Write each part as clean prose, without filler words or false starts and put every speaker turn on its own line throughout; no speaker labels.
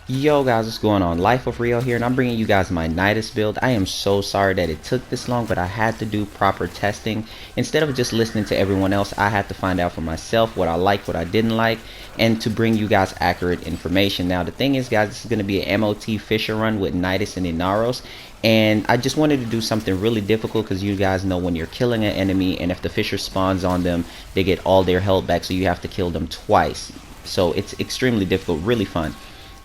Yo guys, what's going on? LifeOfRio here, and I'm bringing you guys my Nidus build. I am so sorry that it took this long, but I had to do proper testing. Instead of just listening to everyone else, I had to find out for myself what I liked, what I didn't like, and to bring you guys accurate information. Now, the thing is, guys, this is going to be an MOT Fisher run with Nidus and Inaros, and I just wanted to do something really difficult because you guys know when you're killing an enemy, and if the Fisher spawns on them, they get all their health back, so you have to kill them twice. So it's extremely difficult, really fun.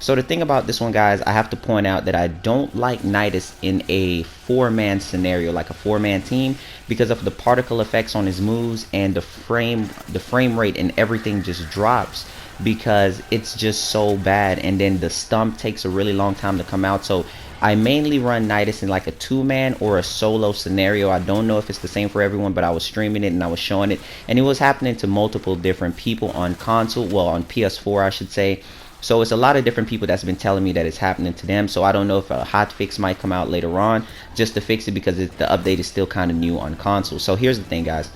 So the thing about this one, guys, I have to point out that I don't like Nidus in a four-man scenario, like a four-man team, because of the particle effects on his moves and the frame rate and everything just drops because it's just so bad, and then the stump takes a really long time to come out. So I mainly run Nidus in like a two-man or a solo scenario. I don't know if it's the same for everyone, but I was streaming it and I was showing it, and it was happening to multiple different people on console, well, on PS4 I should say. So it's a lot of different people that's been telling me that it's happening to them. So I don't know if a hot fix might come out later on just to fix it, because the update is still kind of new on console. So here's the thing, guys.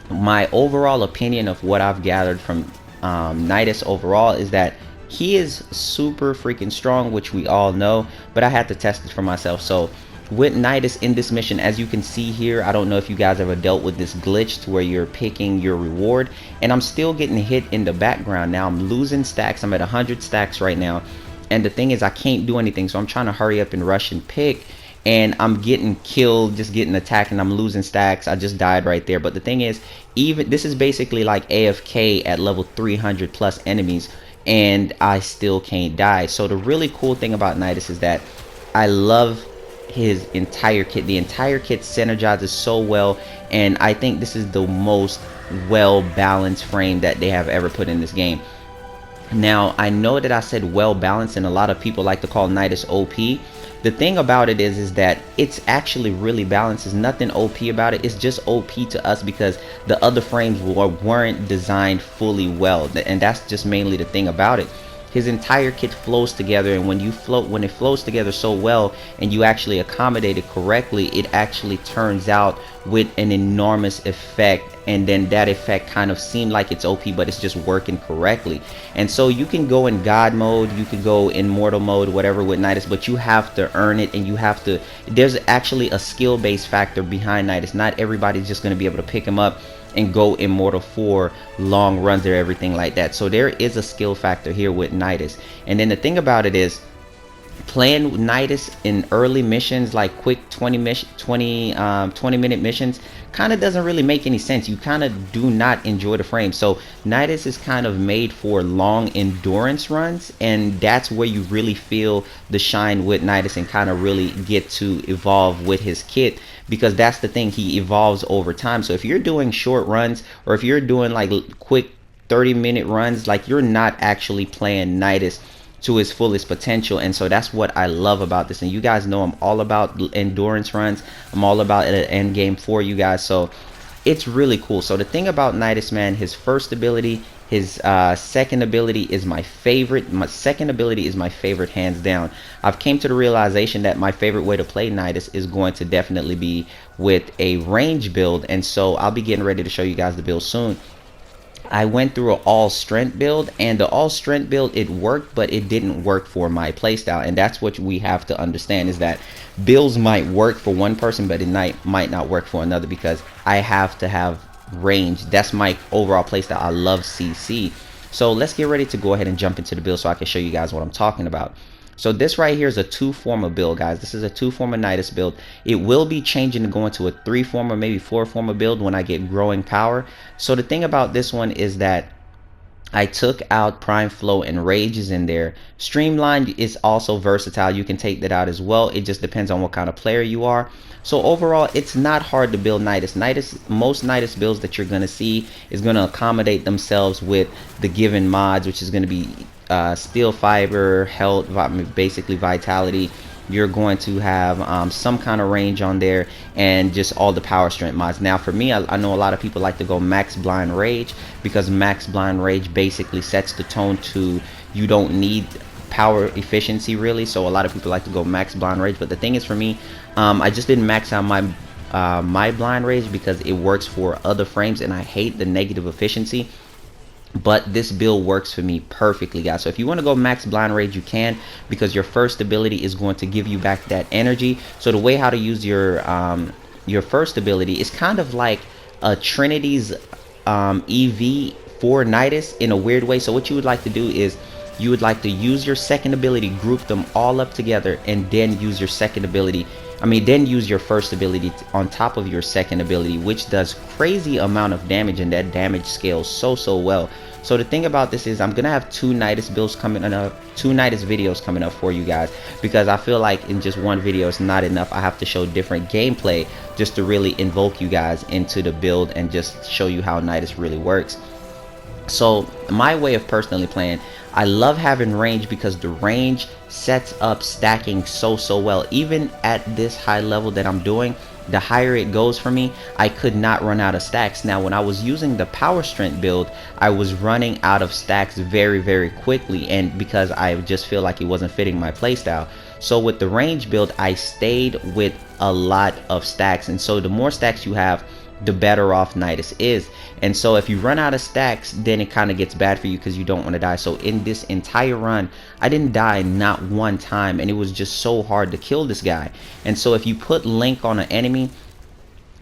My overall opinion of what I've gathered from Nidus overall is that he is super freaking strong, which we all know, but I had to test it for myself. So with Nidus in this mission, as you can see here, I don't know if you guys ever dealt with this glitch to where you're picking your reward, and I'm still getting hit in the background. Now I'm losing stacks. I'm at 100 stacks right now, and the thing is I can't do anything, so I'm trying to hurry up and rush and pick, and I'm getting killed, just getting attacked, and I'm losing stacks. I just died right there. But the thing is, even this is basically like AFK at level 300 plus enemies, and I still can't die. So the really cool thing about Nidus is that I love his entire kit. The entire kit synergizes so well, and I think this is the most well balanced frame that they have ever put in this game. Now I know that I said well balanced, and a lot of people like to call Nidus OP. The thing about it is that it's actually really balanced. There's nothing OP about it. It's just OP to us because the other frames weren't designed fully well, and that's just mainly the thing about it. His entire kit flows together, and when it flows together so well and you actually accommodate it correctly, it actually turns out with an enormous effect, and then that effect kind of seemed like it's OP, but it's just working correctly. And so you can go in God mode, you can go in mortal mode, whatever with Nidus, but you have to earn it, and you have to, there's actually a skill based factor behind Nidus. Not everybody's just going to be able to pick him up and go immortal for long runs or everything like that. So there is a skill factor here with Nidus. And then the thing about it is, playing Nidus in early missions, like quick 20 minute missions, kind of doesn't really make any sense. You kind of do not enjoy the frame. So Nidus is kind of made for long endurance runs, and that's where you really feel the shine with Nidus and kind of really get to evolve with his kit, because that's the thing, he evolves over time. So if you're doing short runs, or if you're doing like quick 30-minute runs, like, you're not actually playing Nidus to his fullest potential. And so that's what I love about this. And you guys know I'm all about endurance runs. I'm all about an end game for you guys. So it's really cool. So the thing about Nidus, man, his first ability, his second ability is my favorite. My second ability is my favorite, hands down. I've came to the realization that my favorite way to play Nidus is going to definitely be with a range build, and so I'll be getting ready to show you guys the build soon. I went through an all strength build, and the all strength build, it worked, but it didn't work for my playstyle. And that's what we have to understand, is that builds might work for one person, but it might not work for another, because I have to have range. That's my overall playstyle. I love CC. So let's get ready to go ahead and jump into the build so I can show you guys what I'm talking about. So this right here is a 2-former build, guys. This is a 2-former Nidus build. It will be changing to go into a 3-former, maybe 4-former build when I get growing power. So the thing about this one is that I took out Prime Flow and Rage is in there. Streamline is also versatile. You can take that out as well. It just depends on what kind of player you are. So overall, it's not hard to build Nidus. Most Nidus builds that you're going to see is going to accommodate themselves with the given mods, which is going to be steel fiber, health, basically vitality. You're going to have some kind of range on there, and just all the power strength mods. Now for me, I know a lot of people like to go max blind rage, because max blind rage basically sets the tone to, you don't need power efficiency really. So a lot of people like to go max blind rage, but the thing is, for me, I just didn't max out my blind rage because it works for other frames, and I hate the negative efficiency. but this build works for me perfectly, guys. So if you want to go max blind rage, you can, because your first ability is going to give you back that energy. So the way how to use your first ability is kind of like a Trinity's EV for Nidus in a weird way. So what you would like to do is you would like to use your second ability, group them all up together, and then use your second ability, then use your first ability on top of your second ability, which does crazy amount of damage, and that damage scales so well. So the thing about this is I'm gonna have two Nidus builds coming up, two Nidus videos coming up for you guys, because I feel like in just one video is not enough. I have to show different gameplay just to really invoke you guys into the build and just show you how Nidus really works. So my way of personally playing, I love having range because the range sets up stacking so well. Even at this high level that I'm doing, the higher it goes for me, I could not run out of stacks. Now when I was using the power strength build, I was running out of stacks very quickly, and because I just feel like it wasn't fitting my playstyle. So with the range build, I stayed with a lot of stacks, and so the more stacks you have, the better off Nidus is. And so if you run out of stacks, then it kind of gets bad for you because you don't want to die. So in this entire run, I didn't die not one time, and it was just so hard to kill this guy. And so if you put Link on an enemy,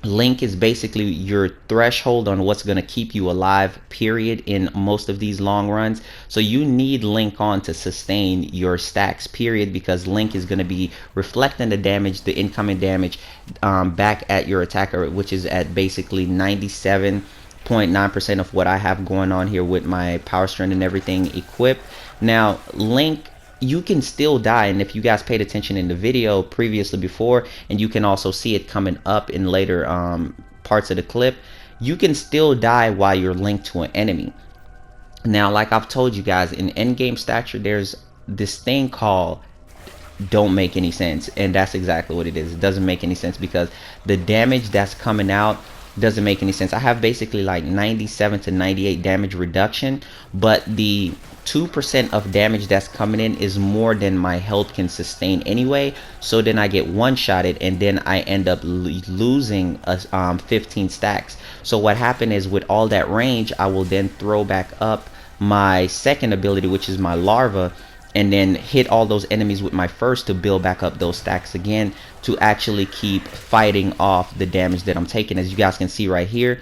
Link is basically your threshold on what's going to keep you alive, period, in most of these long runs. So you need Link on to sustain your stacks, period, because Link is going to be reflecting the damage, the incoming damage, back at your attacker, which is at basically 97.9% of what I have going on here with my power strength and everything equipped. Now Link, you can still die, and if you guys paid attention in the video previously before, and you can also see it coming up in later parts of the clip, you can still die while you're linked to an enemy. Now like I've told you guys, in endgame stature there's this thing called don't make any sense, and that's exactly what it is. It doesn't make any sense because the damage that's coming out doesn't make any sense. I have basically like 97 to 98 damage reduction, but the 2% of damage that's coming in is more than my health can sustain anyway. So then I get one-shotted, and then I end up losing 15 stacks. So what happened is, with all that range, I will then throw back up my second ability, which is my larva, and then hit all those enemies with my first to build back up those stacks again, to actually keep fighting off the damage that I'm taking. As you guys can see right here,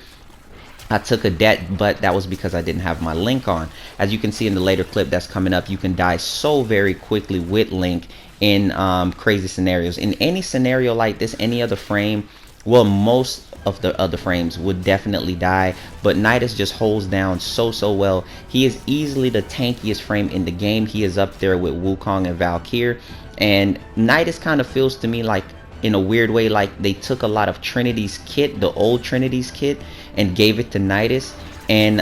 I took a debt, but that was because I didn't have my Link on. As you can see in the later clip that's coming up, you can die so very quickly with Link in crazy scenarios. In any scenario like this, any other frame, well, most of the other frames would definitely die, but Nidus just holds down so well. He is easily the tankiest frame in the game. He is up there with Wukong and Valkyrie, and Nidus kind of feels to me like, in a weird way, like they took a lot of Trinity's kit, the old Trinity's kit, and gave it to Nidus. And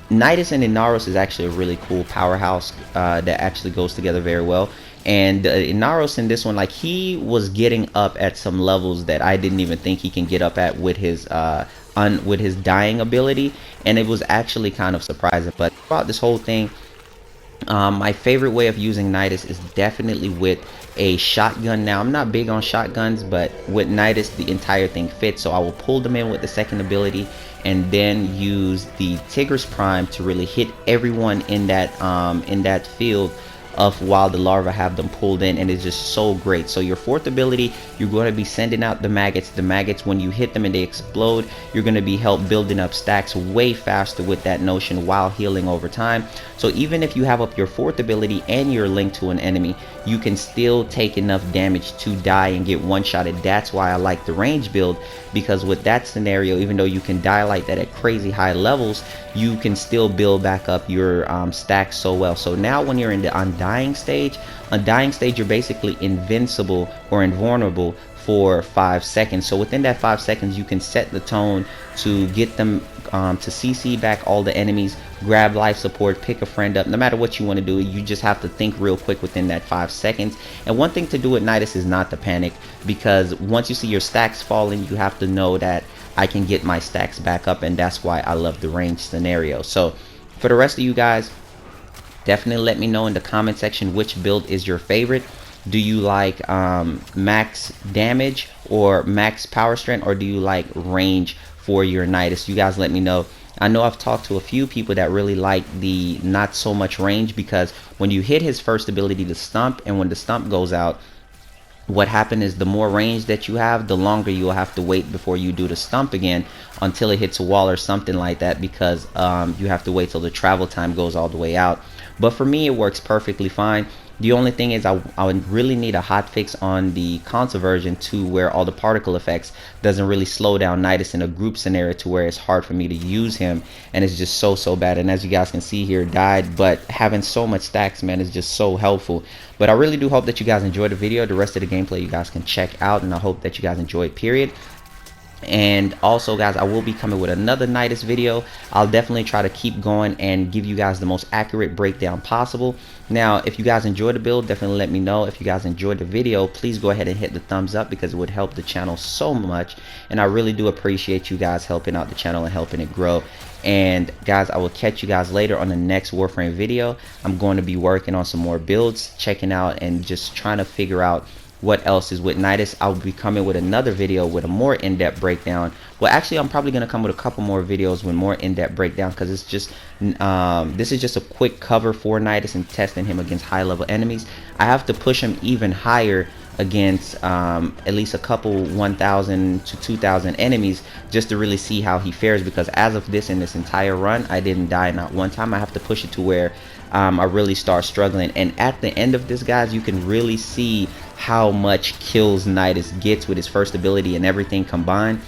Nidus and Inaros is actually a really cool powerhouse that actually goes together very well. And Inaros in this one, like, he was getting up at some levels that I didn't even think he can get up at with his dying ability, and it was actually kind of surprising. But throughout this whole thing, my favorite way of using Nidus is definitely with a shotgun. Now I'm not big on shotguns, but with Nidus the entire thing fits. So I will pull them in with the second ability, and then use the Tigris Prime to really hit everyone in that field of while the larvae have them pulled in, and it's just so great. So your fourth ability, you're going to be sending out the maggots. The maggots, when you hit them and they explode, you're going to be help building up stacks way faster with that notion while healing over time. So even if you have up your fourth ability and you're linked to an enemy, you can still take enough damage to die and get one-shotted. That's why I like the range build, because with that scenario, even though you can die like that at crazy high levels, you can still build back up your stacks so well. So now when you're in the undying stage, you're basically invincible or invulnerable for 5 seconds. So within that 5 seconds, you can set the tone to get them to CC back all the enemies, grab life support, pick a friend up. No matter what you want to do, you just have to think real quick within that 5 seconds. And one thing to do at Nidus is not to panic, because once you see your stacks falling, you have to know that I can get my stacks back up, and that's why I love the range scenario. So for the rest of you guys, definitely let me know in the comment section which build is your favorite. Do you like max damage or max power strength, or do you like range for your Nidus? You guys let me know. I know I've talked to a few people that really like the not so much range, because when you hit his first ability to stump, and when the stump goes out, what happened is the more range that you have, the longer you'll have to wait before you do the stump again, until it hits a wall or something like that, because you have to wait till the travel time goes all the way out. But for me, it works perfectly fine. The only thing is I would really need a hotfix on the console version to where all the particle effects doesn't really slow down Nidus in a group scenario, to where it's hard for me to use him, and it's just so bad. And as you guys can see here, died, but having so much stacks, man, is just so helpful. But I really do hope that you guys enjoyed the video. The rest of the gameplay you guys can check out, and I hope that you guys enjoyed, period. And also, guys, I will be coming with another Nidus video. I'll definitely try to keep going and give you guys the most accurate breakdown possible. Now, if you guys enjoyed the build, definitely let me know. If you guys enjoyed the video, please go ahead and hit the thumbs up, because it would help the channel so much, and I really do appreciate you guys helping out the channel and helping it grow. And guys, I will catch you guys later on the next Warframe video. I'm going to be working on some more builds, checking out and just trying to figure out what else is with Nidus. I'll be coming with another video with a more in-depth breakdown. Well, actually, I'm probably going to come with a couple more videos with more in-depth breakdown, because it's just this is just a quick cover for Nidus and testing him against high-level enemies. I have to push him even higher against at least a couple 1,000 to 2,000 enemies, just to really see how he fares, because as of this, in this entire run, I didn't die not one time. I have to push it to where I really start struggling. And at the end of this, guys, you can really see how much kills Nidus gets with his first ability and everything combined.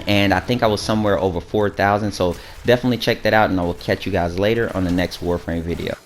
And I think I was somewhere over 4,000, so definitely check that out, and I will catch you guys later on the next Warframe video.